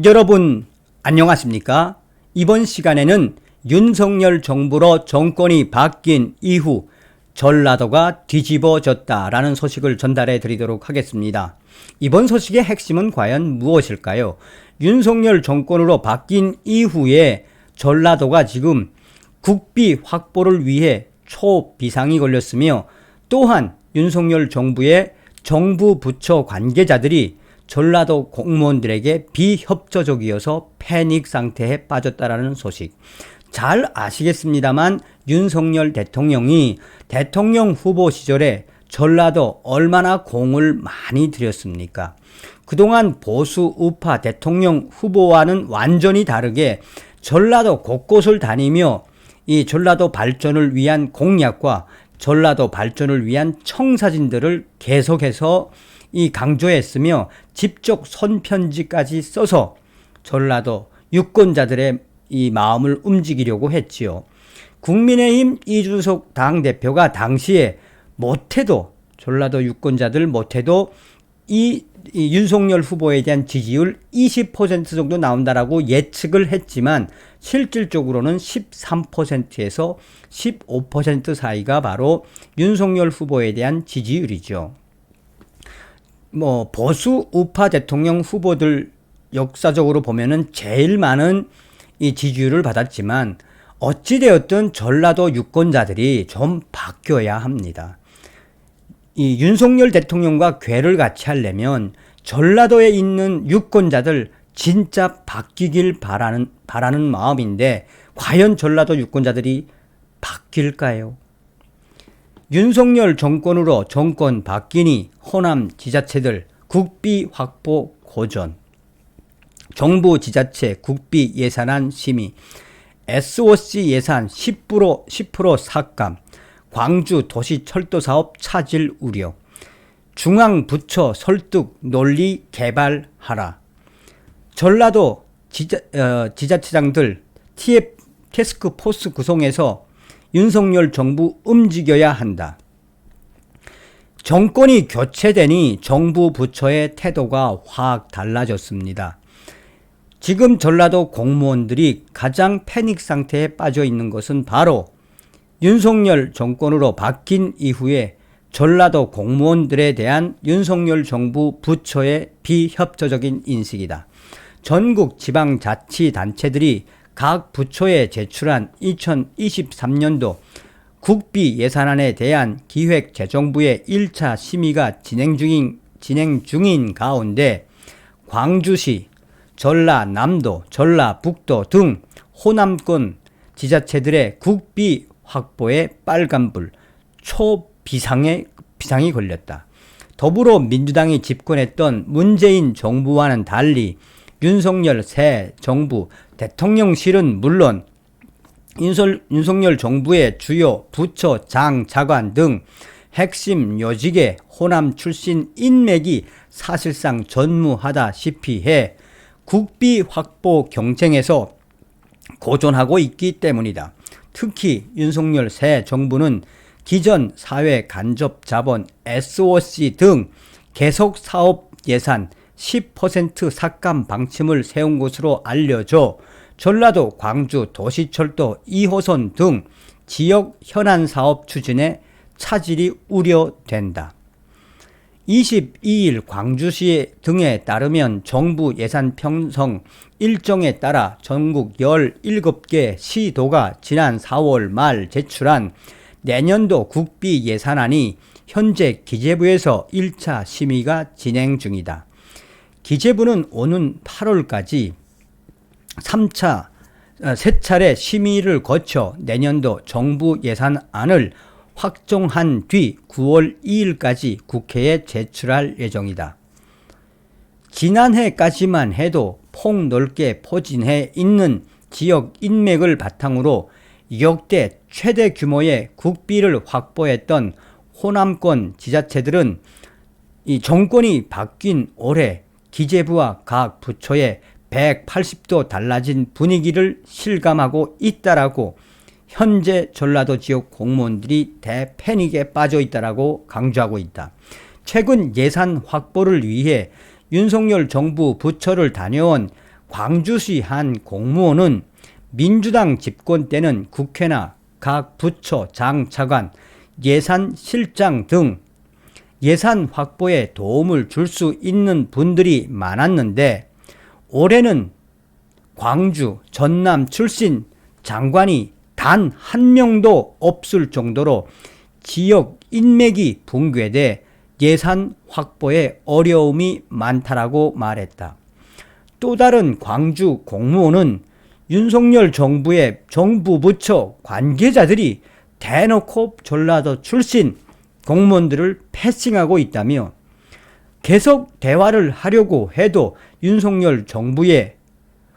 여러분 안녕하십니까? 이번 시간에는 윤석열 정부로 정권이 바뀐 이후 전라도가 뒤집어졌다라는 소식을 전달해 드리도록 하겠습니다. 이번 소식의 핵심은 과연 무엇일까요? 윤석열 정권으로 바뀐 이후에 전라도가 지금 국비 확보를 위해 초비상이 걸렸으며, 또한 윤석열 정부의 정부 부처 관계자들이 전라도 공무원들에게 비협조적이어서 패닉 상태에 빠졌다라는 소식. 잘 아시겠습니다만 윤석열 대통령이 대통령 후보 시절에 전라도 얼마나 공을 많이 들였습니까? 그동안 보수 우파 대통령 후보와는 완전히 다르게 전라도 곳곳을 다니며 이 전라도 발전을 위한 공약과 전라도 발전을 위한 청사진들을 계속해서 강조했으며, 직접 손편지까지 써서 전라도 유권자들의 이 마음을 움직이려고 했지요. 국민의힘 이준석 당대표가 당시에 못해도, 전라도 유권자들 못해도 이 윤석열 후보에 대한 지지율 20% 정도 나온다라고 예측을 했지만, 실질적으로는 13%에서 15% 사이가 바로 윤석열 후보에 대한 지지율이죠. 보수 우파 대통령 후보들 역사적으로 보면은 제일 많은 이 지지율을 받았지만, 어찌되었든 전라도 유권자들이 좀 바뀌어야 합니다. 이 윤석열 대통령과 궤를 같이 하려면 전라도에 있는 유권자들 진짜 바뀌길 바라는 마음인데, 과연 전라도 유권자들이 바뀔까요? 윤석열 정권으로 정권 바뀌니 호남 지자체들 국비 확보 고전, 정부 지자체 국비 예산안 심의, SOC 예산 10% 삭감, 광주 도시철도사업 차질 우려, 중앙부처 설득 논리 개발하라. 전라도 지자체장들 태스크포스 구성해서 윤석열 정부 움직여야 한다. 정권이 교체되니 정부 부처의 태도가 확 달라졌습니다. 지금 전라도 공무원들이 가장 패닉 상태에 빠져 있는 것은 바로 윤석열 정권으로 바뀐 이후에 전라도 공무원들에 대한 윤석열 정부 부처의 비협조적인 인식이다. 전국 지방자치단체들이 각 부처에 제출한 2023년도 국비 예산안에 대한 기획재정부의 1차 심의가 진행 중인 가운데 광주시, 전라남도, 전라북도 등 호남권 지자체들의 국비 확보에 빨간불, 초비상이 걸렸다. 더불어민주당이 집권했던 문재인 정부와는 달리 윤석열 새 정부 대통령실은 물론 윤석열 정부의 주요 부처 장차관 등 핵심 요직의 호남 출신 인맥이 사실상 전무하다시피 해 국비 확보 경쟁에서 고전하고 있기 때문이다. 특히 윤석열 새 정부는 기존 사회 간접 자본 SOC 등 계속 사업 예산 10% 삭감 방침을 세운 것으로 알려져 전라도 광주 도시철도 2호선 등 지역 현안 사업 추진에 차질이 우려된다. 22일 광주시 등에 따르면 정부 예산 편성 일정에 따라 전국 17개 시도가 지난 4월 말 제출한 내년도 국비 예산안이 현재 기재부에서 1차 심의가 진행 중이다. 기재부는 오는 8월까지 3차례 심의를 거쳐 내년도 정부 예산안을 확정한 뒤 9월 2일까지 국회에 제출할 예정이다. 지난해까지만 해도 폭넓게 포진해 있는 지역 인맥을 바탕으로 역대 최대 규모의 국비를 확보했던 호남권 지자체들은 이 정권이 바뀐 올해 기재부와 각 부처의 180도 달라진 분위기를 실감하고 있다라고 현재 전라도 지역 공무원들이 대패닉에 빠져 있다라고 강조하고 있다. 최근 예산 확보를 위해 윤석열 정부 부처를 다녀온 광주시 한 공무원은 민주당 집권 때는 국회나 각 부처 장차관, 예산실장 등 예산 확보에 도움을 줄 수 있는 분들이 많았는데 올해는 광주, 전남 출신 장관이 단 한 명도 없을 정도로 지역 인맥이 붕괴돼 예산 확보에 어려움이 많다라고 말했다. 또 다른 광주 공무원은 윤석열 정부의 정부 부처 관계자들이 대놓고 전라도 출신 공무원들을 패싱하고 있다며 계속 대화를 하려고 해도 윤석열 정부의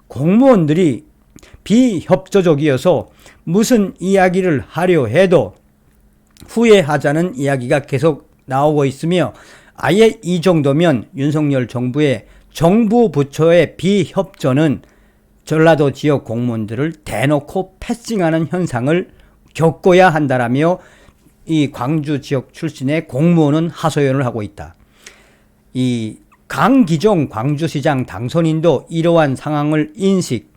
공무원들이 비협조적이어서 무슨 이야기를 하려 해도 후회하자는 이야기가 계속 나오고 있으며 아예 이 정도면 윤석열 정부의 정부 부처의 비협조는 전라도 지역 공무원들을 대놓고 패싱하는 현상을 겪어야 한다라며 이 광주 지역 출신의 공무원은 하소연을 하고 있다. 이 강기종 광주시장 당선인도 이러한 상황을 인식,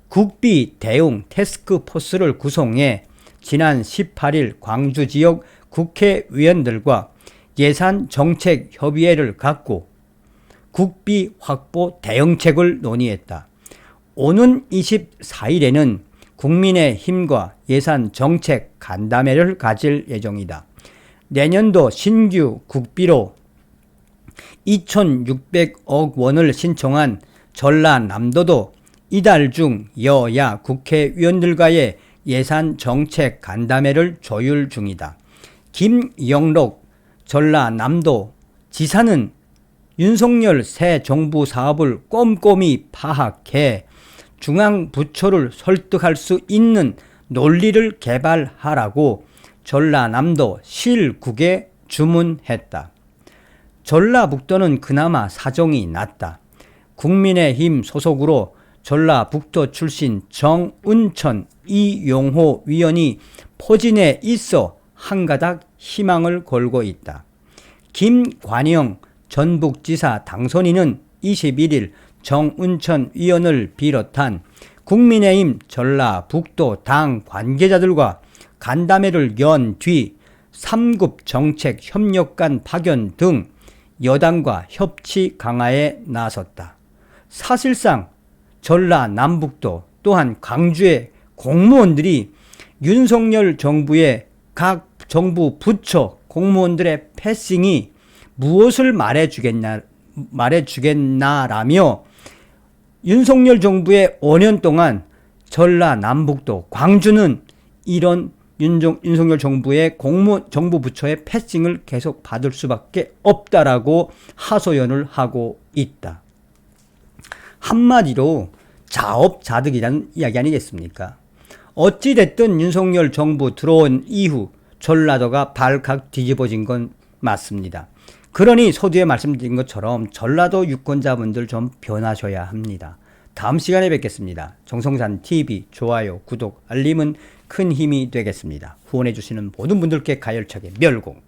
국비 대응 태스크포스를 구성해 지난 18일 광주 지역 국회의원들과 예산정책협의회를 갖고 국비 확보 대응책을 논의했다. 오는 24일에는 국민의힘과 예산정책 간담회를 가질 예정이다. 내년도 신규 국비로 2,600억 원을 신청한 전라남도도 이달 중 여야 국회의원들과의 예산정책 간담회를 조율 중이다. 김영록 전라남도 지사는 윤석열 새 정부 사업을 꼼꼼히 파악해 중앙부처를 설득할 수 있는 논리를 개발하라고 전라남도 실국에 주문했다. 전라북도는 그나마 사정이 낫다. 국민의힘 소속으로 전라북도 출신 정운천, 이용호 위원이 포진해 있어 한가닥 희망을 걸고 있다. 김관영 전북지사 당선인은 21일 정운천 위원을 비롯한 국민의힘 전라북도 당 관계자들과 간담회를 연 뒤 3급 정책협력관 파견 등 여당과 협치 강화에 나섰다. 사실상 전라남북도 또한 광주의 공무원들이 윤석열 정부의 각 정부 부처 공무원들의 패싱이 무엇을 말해주겠나라며 윤석열 정부의 5년 동안 전라남북도 광주는 이런 윤석열 정부의 정부 부처의 패싱을 계속 받을 수밖에 없다라고 하소연을 하고 있다. 한마디로 자업자득이라는 이야기 아니겠습니까? 어찌됐든 윤석열 정부 들어온 이후 전라도가 발칵 뒤집어진 건 맞습니다. 그러니 서두에 말씀드린 것처럼 전라도 유권자분들 좀 변하셔야 합니다. 다음 시간에 뵙겠습니다. 정성산TV 좋아요, 구독, 알림은 큰 힘이 되겠습니다. 후원해 주시는 모든 분들께 가열차게 멸공